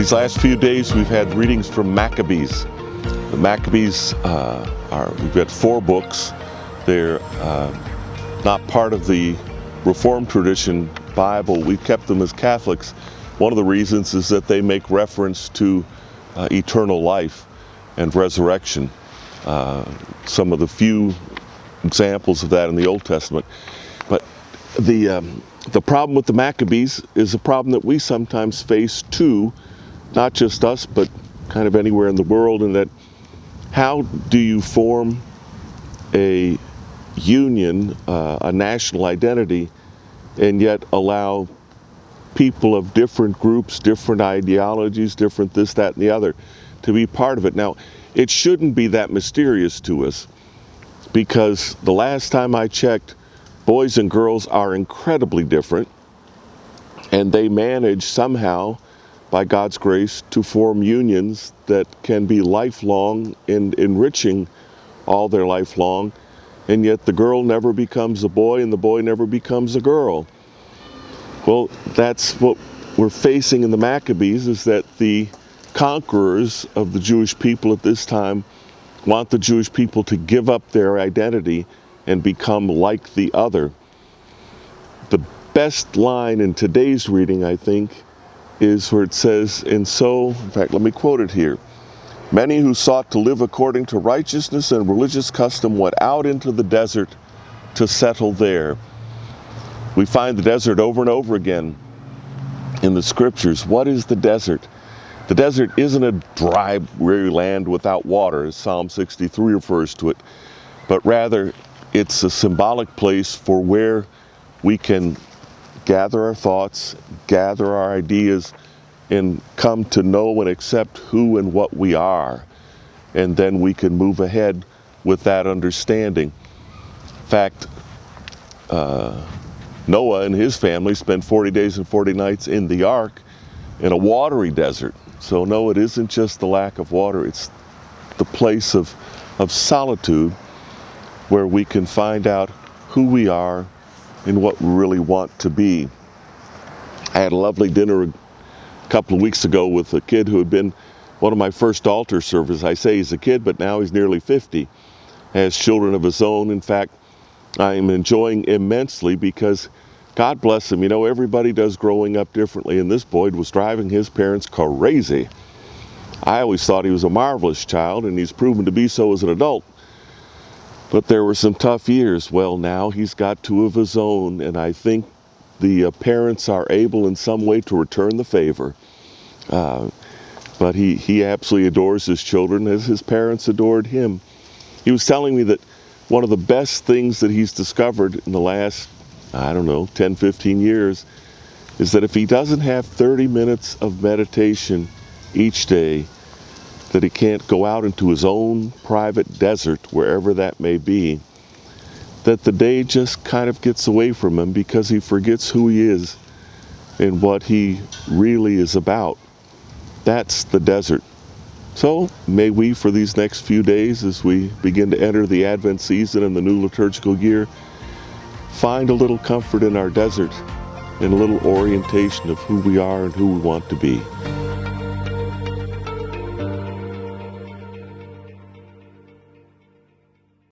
These last few days we've had readings from Maccabees. The Maccabees we've got 4 books. They're not part of the Reformed tradition Bible. We've kept them as Catholics. One of the reasons is that they make reference to eternal life and resurrection. Some of the few examples of that in the Old Testament. But the problem with the Maccabees is a problem that we sometimes face too, not just us, but kind of anywhere in the world, in that how do you form a union, a national identity, and yet allow people of different groups, different ideologies, different this, that, and the other, to be part of it. Now, it shouldn't be that mysterious to us, because the last time I checked, boys and girls are incredibly different, and they manage somehow, by God's grace, to form unions that can be lifelong and enriching all their lifelong, and yet the girl never becomes a boy and the boy never becomes a girl. Well, that's what we're facing in the Maccabees, is that the conquerors of the Jewish people at this time want the Jewish people to give up their identity and become like the other. The best line in today's reading, I think, is where it says, in fact, let me quote it here. Many who sought to live according to righteousness and religious custom went out into the desert to settle there. We find the desert over and over again in the scriptures. What is the desert? The desert isn't a dry, weary land without water, as Psalm 63 refers to it, but rather it's a symbolic place for where we can gather our thoughts, gather our ideas, and come to know and accept who and what we are. And then we can move ahead with that understanding. In fact, Noah and his family spent 40 days and 40 nights in the ark in a watery desert. So no, it isn't just the lack of water, it's the place of solitude where we can find out who we are and what we really want to be. I had a lovely dinner a couple of weeks ago with a kid who had been one of my first altar services. I say he's a kid, but now he's nearly 50, has children of his own. In fact, I am enjoying immensely because, God bless him, you know, everybody does growing up differently, and this boy was driving his parents crazy. I always thought he was a marvelous child, and he's proven to be so as an adult. But there were some tough years. Well, now he's got 2 of his own, and I think the parents are able in some way to return the favor. But he absolutely adores his children as his parents adored him. He was telling me that one of the best things that he's discovered in the last, 10, 15 years, is that if he doesn't have 30 minutes of meditation each day, that he can't go out into his own private desert, wherever that may be, that the day just kind of gets away from him because he forgets who he is and what he really is about. That's the desert. So may we, for these next few days, as we begin to enter the Advent season and the new liturgical year, find a little comfort in our desert and a little orientation of who we are and who we want to be.